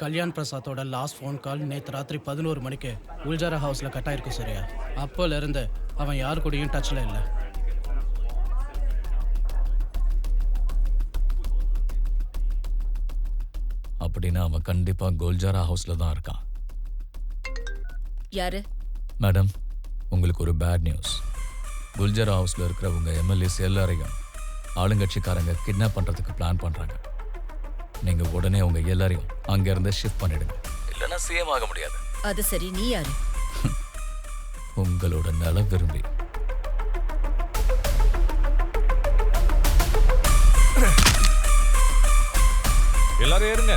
Kalyan பிரசாத்தோட last phone call நேற்று ராத்திரி 11 மணிக்கு உல்ஜாரா ஹவுஸில் கட் ஆயிருக்கும் சரியா. அப்போலேருந்து அவன் யார் கூடயும் டச்சில் இல்லை. அப்படின்னா அவன் கண்டிப்பா குல்ஜாரா ஹவுஸ்ல தான் இருக்கான். யாரு? மேடம், உங்களுக்கு ஒரு பேட் நியூஸ். குல்ஜாரா ஹவுஸ்ல இருக்கிற உங்க எம்எல்ஏஸ் எல்லாரையும் ஆளுங்கட்சிக்காரங்க கிட்னாப் பண்றதுக்கு பிளான் பண்றாங்க. நீங்க உடனே உங்க எல்லாரையும் அங்க இருந்து ஷிஃப்ட் பண்ணிடுங்க, இல்லைன்னா சேம் ஆக முடியாது. அது சரி, நீ யாரு? உங்களோட நல விரும்பி. எல்லாரும் ஏறுங்க.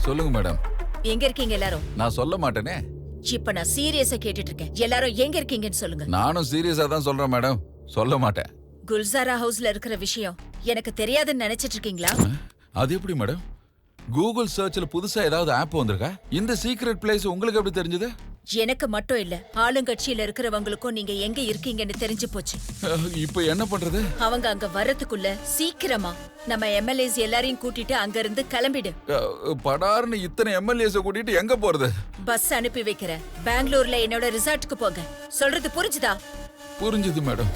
சொல்லுங்க மேடம். எங்க இருக்கீங்க எல்லாரும்? நான் சொல்ல மாட்டேனே. இப்ப நான் சீரியஸா கேட்டுட்டு இருக்கேன். எல்லாரும் எங்க இருக்கீங்கன்னு சொல்லுங்க. நானும் சீரியஸா தான் சொல்றேன் மேடம், சொல்ல மாட்டேன். குல்ஜாரா ஹவுஸ்ல இருக்கிற விஷயம் எனக்கு தெரியாதுன்னு நினைச்சிட்டு இருக்கீங்களா? அது எப்படி மேடம்? கூகுள் சர்ச்ல புதுசா ஏதாவது ஆப் வந்திருக்கா? இந்த சீக்ரெட் பிளேஸ் உங்களுக்கு எப்படி தெரிஞ்சது? எனக்கு மட்டும் இல்ல, ஆளுங்கட்சியில இருக்கிறவங்களுக்கும் நீங்க எங்க இருக்கீங்கன்னு தெரிஞ்சு போச்சு. இப்போ என்ன பண்றது? அவங்க அங்க வர்றதுக்குள்ள சீக்கிரமா நம்ம எம்எல்ஏஸ் எல்லாரையும் கூட்டிட்டு அங்க இருந்து கிளம்பிடு. படார்னு இத்தனை எம்எல்ஏஸ் கூட்டிட்டு எங்க போறது? பஸ் அனுப்பி வைக்கிறேன். பெங்களூர்ல என்னோட ரிசார்ட்டுக்கு போங்க. சொல்றது புரிஞ்சுதா? புரிஞ்சுது மேடம்.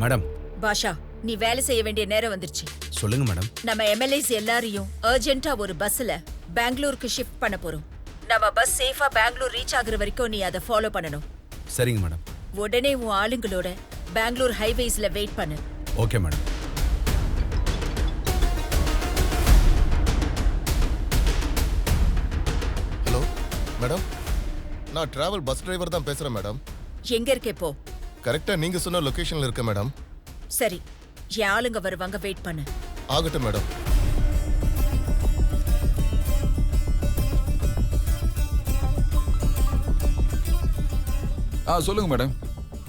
மேடம். பாஷா, நீ வேலை செய்ய வேண்டிய நேரம் வந்துருச்சு. சொல்லுங்க மேடம். நம்ம எம்எல்ஏஸ் எல்லாரையும் அர்ஜென்ட்டா ஒரு பஸ்ல பெங்களூருக்கு ஷிஃப்ட் பண்ண போறோம். நம்ம பஸ் சேஃபா பெங்களூர் ரீச் ஆகுற வரைக்கும் நீ அதை ஃபாலோ பண்ணணும். சரிங்க மேடம். உடனே உன் ஆளுங்களோட பெங்களூர் ஹைவேஸ்ல வெயிட் பண்ணு. Okay madam. ஹலோ மேடம், நான் டிராவல் பஸ் டிரைவர் தான் பேசுறேன் மேடம். எங்க இருக்கே போ. கரெக்டா நீங்க சொன்ன லொகேஷன்ல இருக்க மேடம். சரி, என் ஆளுங்க வருவாங்க, வெயிட் பண்ணு. ஆகட்டும் மேடம். சொல்லுங்க மேடம்.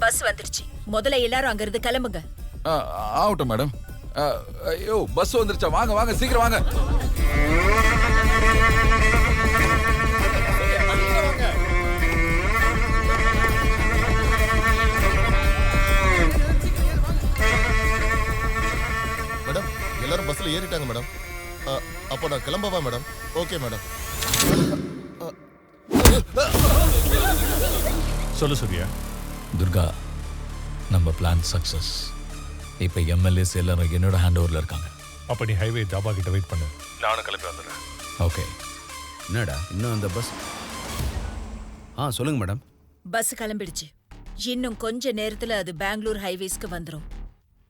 பஸ் வந்துருச்சு. முதல்ல எல்லாரும் அங்க இருந்து கிளம்புங்க. ஆகட்டும் மேடம். ஐயோ, பஸ் வந்துருச்சா? வாங்க வாங்க, சீக்கிரம் வாங்க. மேடம், எல்லாரும் பஸ்ல ஏறிட்டாங்க மேடம். அப்போ நான் கிளம்பவா மேடம்? Okay madam. சொல்லு சூர்யா. துர்கா, நம்ம பிளான் சக்சஸ். இப்போ எம்எல்ஏஸ் எல்லாரும் என்னோட ஹேண்ட் ஓவரில் இருக்காங்க. அப்ப நீ ஹைவே தாபா கிட்ட வெயிட் பண்ணு, நானும் கிளம்பி வந்துடுறேன். ஓகே. என்னடா இன்னும் அந்த பஸ்? சொல்லுங்க மேடம். பஸ் கிளம்பிடுச்சு. இன்னும் கொஞ்ச நேரத்துல அது பெங்களூர் ஹைவேஸ்க்கு வந்துரும்.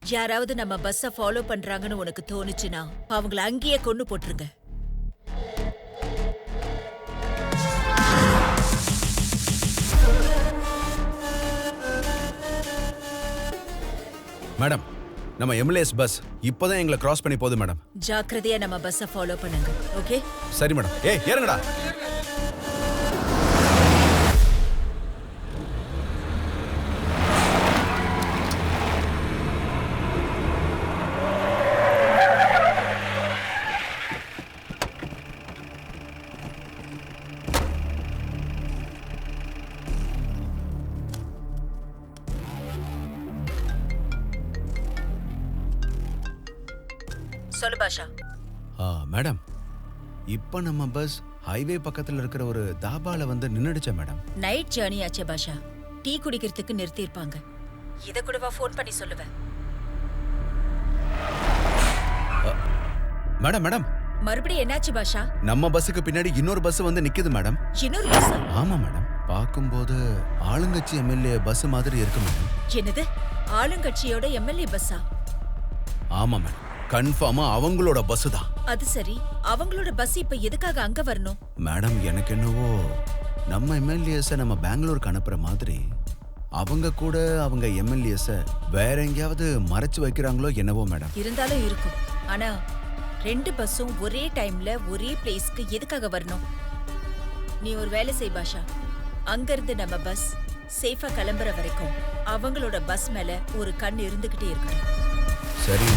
யாராவது நம்ம பஸ்ஸ ஃபாலோ பண்றாங்கன்னு உனக்கு தோணுச்சுன்னா அவங்கள அங்கேயே கொண்டு போட்டுருங்க. மேடம், நம்ம எம்எல்ஏஸ் பஸ் இப்போதான் எங்களை கிராஸ் பண்ணி போகுது மேடம். ஜாக்கிரதையா நம்ம பஸ்ஸ ஃபாலோ பண்ணுங்க. ஓகே? சரி மேடம். ஏறுங்கடா. சொல்லு பாஷா. மேடம், இப்போ நம்ம பஸ் ஹைவே பக்கத்துல இருக்கிற ஒரு தாபால வந்து நின்னுடுச்சா மேடம்? நைட் ஜர்னி ஆச்சே பாஷா. டீ குடிக்கிறதுக்கு நிறுத்தி இருப்பாங்க. இத கூடவா ஃபோன் பண்ணி சொல்லுவேன்? மேடம் மேடம், மறுபடியும் என்னாச்சு பாஷா? நம்ம பஸ்ஸுக்கு பின்னாடி இன்னொரு பஸ் வந்து நிக்குது மேடம். இன்னொரு பஸ்? ஆமா மேடம். பார்க்கும்போது ஆளுங்கட்சி எம்எல்ஏ பஸ் மாதிரி இருக்கு மேடம். என்னது? ஆளுங்கட்சியோட எம்எல்ஏ பஸ்ஸா? ஆமா மேடம், கன்ஃபார்மா அவங்களோட பஸ் தான். அது சரி, அவங்களோட பஸ் இப்ப எதுக்காக அங்க வரணும்? மேடம், எனக்கு என்னவோ நம்ம எம்எல்ஏஸை நம்ம பெங்களூருக்கு அனுப்புற மாதிரி அவங்க கூட அவங்க எம்எல்ஏஸை வேற எங்கேயாவது மறைச்சு வைக்கிறாங்களோ என்னவோ மேடம். இருந்தாலும் இருக்கும். ஆனா 2 பஸ்ஸும் ஒரே டைம்ல ஒரே பிளேஸ்க்கு எதுக்காக வரணும்? நீ ஒரு வேலை செய் பாஷா. அங்க இருந்து நம்ம பஸ் சேஃபா கிளம்புற வரைக்கும் அவங்களோட பஸ் மேல ஒரு கண் இருந்துகிட்டே இருக்கணும். சரி.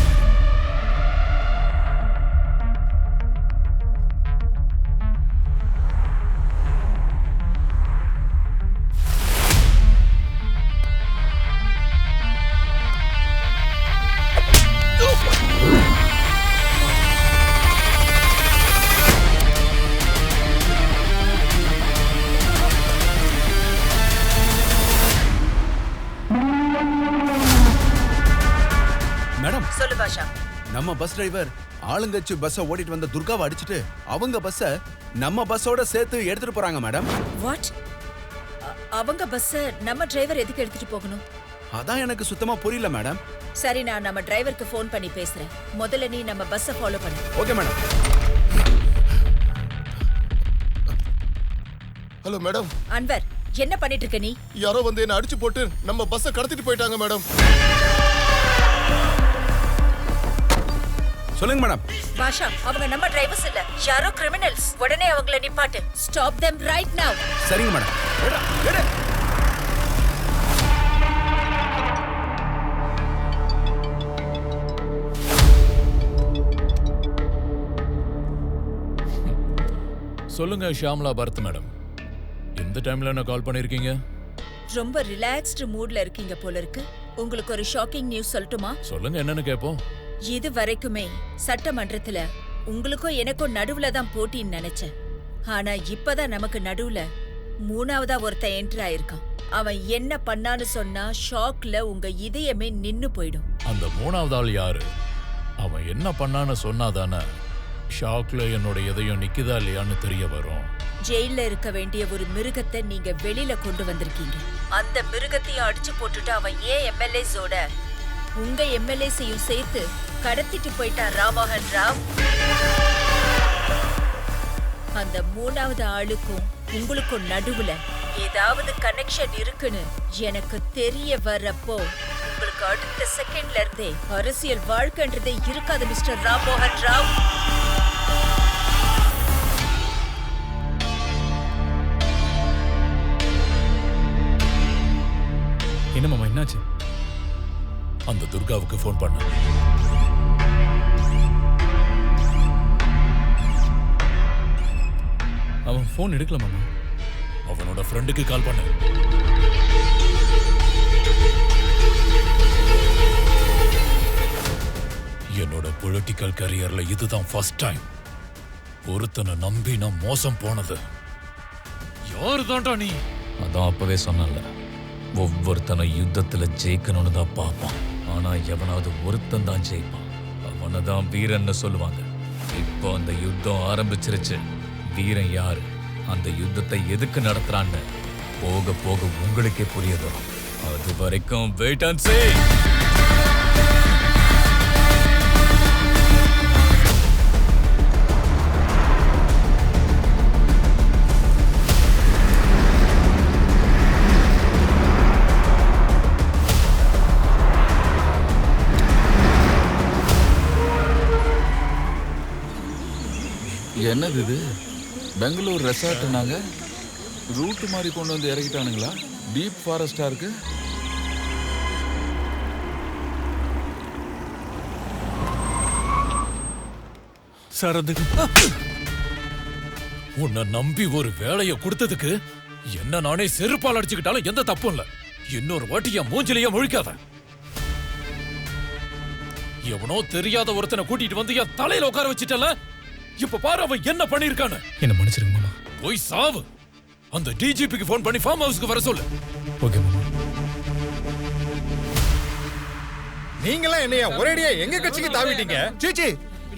நம்ம பஸ் டிரைவர் ஆளுங்கட்சி பஸ்ஸை ஓட்டிட்டு வந்த துர்காவை அடிச்சுட்டு அவங்க பஸ்ஸை நம்ம பஸ்ஸோட சேர்த்து எடுத்துட்டு போறாங்க மேடம். வாட்? அவங்க பஸ்ஸ நம்ம டிரைவர் எதுக்கு எடுத்துட்டு போகணும்? அதான் எனக்கு சுத்தமா புரியல மேடம். சரி, நான் நம்ம டிரைவருக்கு ஃபோன் பண்ணி பேசுறேன். முதல்ல நீ நம்ம பஸ்ஸை ஃபாலோ பண்ணு. Okay madam. Hello madam. Anwar, என்ன பண்ணிட்டு இருக்க நீ? யாரோ வந்து என்ன அடிச்சு போட்டு நம்ம பஸ்ஸை கடத்திட்டு போயிட்டாங்க மேடம். சொல்லுங்க மேடம். பாஷா, அவங்க நம்ம டிரைவர்ஸ் இல்ல, யாரோ கிரிமினல்ஸ். உடனே அவங்கள நிப்பாட்டு. Stop them right now. சரிங்க மேடம். சொல்லுங்க ஷாம்லா பரத் மேடம், எந்த டைம்ல என்ன கால் பண்ணிருக்கீங்க? ரொம்ப ரிலாக்ஸ்டு மூட்ல இருக்கீங்க போல இருக்கு. உங்களுக்கு ஒரு ஷாக்கிங் நியூஸ் சொல்லட்டுமா? சொல்லுங்க, என்னன்னு கேப்போம். இது வரைக்குமே சட்டமன்றத்துல உங்களுக்கும் எனக்கும் நடுவுல தான் போட்டின்னு நினைச்சேன். ஆனா இப்பதான் நமக்கு நடுவுல மூணாவதா ஒருத்தன் என்டர் ஆயிருக்கான். அவன் என்ன பண்ணான்னு சொன்னா ஷாக்ல உங்க இதயமே நின்னு போயிடும். அந்த மூணாவது ஆள் யாரு? அவன் என்ன பண்ணான்னு சொன்னாதானே ஷாக்ல என்னோட இதயம் நிக்குதா இல்லையான்னு தெரிய வரும். ஜெயில இருக்க வேண்டிய ஒரு மிருகத்தை நீங்க வெளியில கொண்டு வந்திருக்கீங்க. அந்த மிருகத்தையும் அடிச்சு போட்டுட்டு அவன் ஏன் எம்எல்ஏஸோட உங்க எம்எல்ஏஸையும் சேர்த்து கடத்திட்டு போயிட்டான் ராமோகன் ராவ். அந்த மூணாவது ஆளுக்கும் உங்களுக்கும் நடுவுல ஏதாவது கனெக்ஷன் இருக்குன்னு எனக்கு தெரிய வர்றப்போ உங்களுக்கு அடுத்த செகண்ட்ல இருந்தே அரசியல் வாழ்க்கைன்றதே இருக்காது மிஸ்டர் ராமோகன் ராவ். என்ன மாமா, என்னாச்சு? அந்த துர்காவுக்கு ஃபோன் பண்ண. அவன் ஃபோன் எடுக்கல மாமா. அவனோட ஃப்ரெண்டுக்கு கால் பண்ண. என்னோட பொலிட்டிக்கல் கரியர்ல இதுதான் ஃபர்ஸ்ட் டைம் ஒருத்தனை நம்பி நான் மோசம் போனது. யாரு தான்டா நீ? அதான் அப்பவே சொன்னல, ஒவ்வொருத்தனை யுத்தத்துல ஜெயிக்கணும்னு தான் பார்ப்பான். ஆனா எவனாவது ஒருத்தன் தான் ஜெயிப்பான். அவனை தான் வீரன்னு சொல்லுவாங்க. இப்போ அந்த யுத்தம் ஆரம்பிச்சிருச்சு. வீரன் யாரு, அந்த யுத்தத்தை எதுக்கு நடத்துறான்னு போக போக உங்களுக்கே புரிய வரும். அது வரைக்கும் வெயிட் அண்ட் சீ. என்னது இது? பெங்களூர் ரெசார்ட்னாங்க ரூட் மாதிரி கொண்டு வந்து இறக்கிட்டானுங்களா? டீப் ஃபாரஸ்டா இருக்கு. சார், உன்னை நம்பி ஒரு வேலையை கொடுத்ததுக்கு என்ன நானே செருப்பால் அடிச்சுக்கிட்டாலும் எந்த தப்பும் இல்ல. இன்னொரு வாட்டி என் மூஞ்சிலேயே முழிக்காத. எவனோ தெரியாத ஒருத்தனை கூட்டிட்டு வந்து என் தலையில உட்கார வச்சுட்டல. இப்ப பாரு அவன் என்ன பண்ணிருக்கான்னு. என்ன மன்னிச்சிருங்க மாமா. போய் சாவு. அந்த டிஜிபிக்கு ஃபோன் பண்ணி ஃபார்ம் ஹவுஸ்க்கு வர சொல்லு. ஓகே மாமா. நீங்களா என்னையா ஒரேடியா எங்க கட்சிக்கு தாவிட்டீங்க? சீச்சி,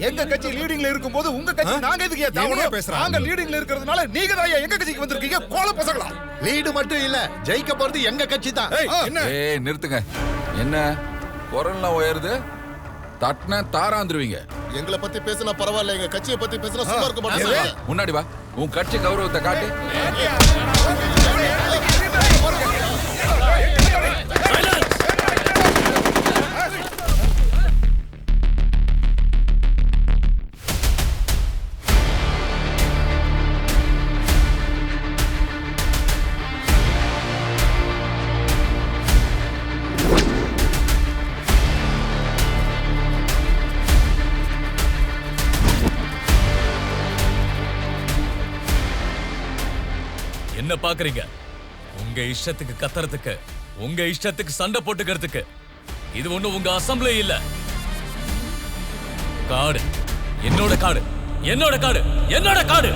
எங்க கட்சி லீடிங்ல இருக்கும்போது உங்க கட்சி நாங்க எதுக்கு தாவணும் பேசுறோம்? நாங்க லீடிங்ல இருக்கிறதுனால நீங்க தான் எங்க கட்சிக்கு வந்திருக்கீங்க. கோல பசங்களா? லீடு மட்டும் இல்ல, ஜெயிக்க போறது எங்க கட்சி தான். ஏய் நிறுத்துங்க. என்ன குரல்லாம் உயருது? தட்ன தாராந்துருவீங்க. எங்களை பத்தி பேசினா பரவாயில்ல, எங்க கட்சியை பத்தி பேசினா சும்மா இருக்க மாட்டேன். முன்னாடி வா, உன் கட்சி கௌரவத்தை காட்டு. என்ன பாக்குறீங்க? உங்க இஷ்டத்துக்கு கத்துறதுக்கு, உங்க இஷ்டத்துக்கு சண்டை போட்டுக்கிறதுக்கு இது ஒண்ணு உங்க அசம்பிளி இல்ல. காடு என்னோட காடு, என்னோட காடு, என்னோட காடு.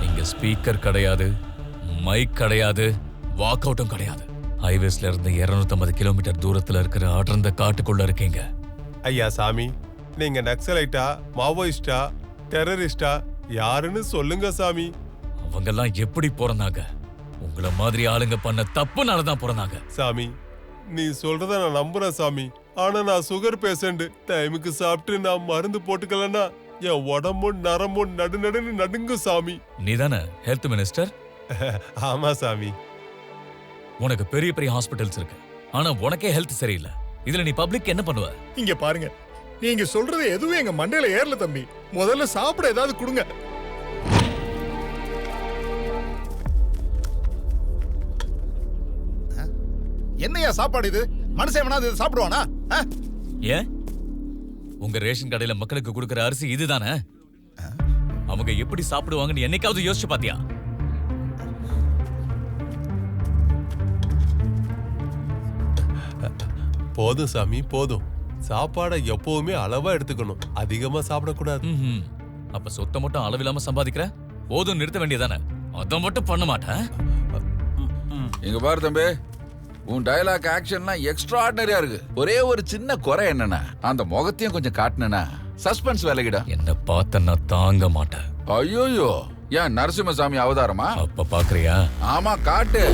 இங்க ஸ்பீக்கர் கிடையாது, மைக் கிடையாது, வாக் அவுட்டும் கிடையாது. ஹைவேஸ்ல இருந்து 250 கிலோமீட்டர் தூரத்துல இருக்கிற அடர்ந்த காட்டுக்குள்ள இருக்கீங்க. ஐயா சாமி, நீங்க நக்சலைட்டா, மாவோயிஸ்டா, டெரரிஸ்டா யாருன்னு சொல்லுங்க சாமி. அவங்கெல்லாம் எப்படி பிறந்தாங்க? உங்கள மாதிரி ஆளுங்க பண்ண தப்புனாலதான் பிறந்தாங்க. சாமி, நீ சொல்றத நான் நம்புறேன் சாமி. ஆனா நான் சுகர் பேஷண்ட். டைமுக்கு சாப்பிட்டு நான் மருந்து போட்டுக்கலன்னா என் உடம்பும் நரம்பும் நடுநடுன்னு நடுங்கும் சாமி. நீதானே ஹெல்த் மினிஸ்டர்? ஆமா சாமி. உனக்கு பெரிய பெரிய ஹாஸ்பிட்டல்ஸ் இருக்கு, ஆனா உனக்கே ஹெல்த் சரியில்லை. இதுல நீ பப்ளிக் என்ன பண்ணுவ? இங்க பாருங்க, நீங்க சொல்றது எதுவும் எங்க மண்டையில ஏறல தம்பி. முதல்ல சாப்பிட ஏதாவது கொடுங்க. என்னையா சாப்பாடு இது? மனுஷன் வேணா இது சாப்பிடுவானா? ஏன் உங்க ரேஷன் கடையில மக்களுக்கு கொடுக்கிற அரிசி இதுதானே? அவங்க எப்படி சாப்பிடுவாங்கன்னு என்னைக்காவது யோசிச்சு பாத்தியா? போதும் சாமி, போதும். சாப்பாடை எப்பவுமே அளவா எடுத்துக்கணும், அதிகமா சாப்பிடக்கூடாது. அப்ப சொத்தை மட்டும் அளவில்லாம சம்பாதிக்கிற? போதும் நிறுத்த வேண்டியதானே? அதை மட்டும் பண்ண மாட்டேன். இங்க பாரு தம்பி, உன் டயலாக் ஆக்ஷன்லாம் எக்ஸ்ட்ராடினரியா இருக்கு. ஒரே ஒரு சின்ன குறை என்னன்னா, அந்த முகத்தையும் கொஞ்சம் காட்டினா சஸ்பென்ஸ் விலகிடா. என்ன பார்த்த நான் தாங்க மாட்டேன். ஐயோயோ, ஏன் நரசிம்மசாமி அவதாரமா? அப்ப பாக்குறியா? ஆமா, காட்டு.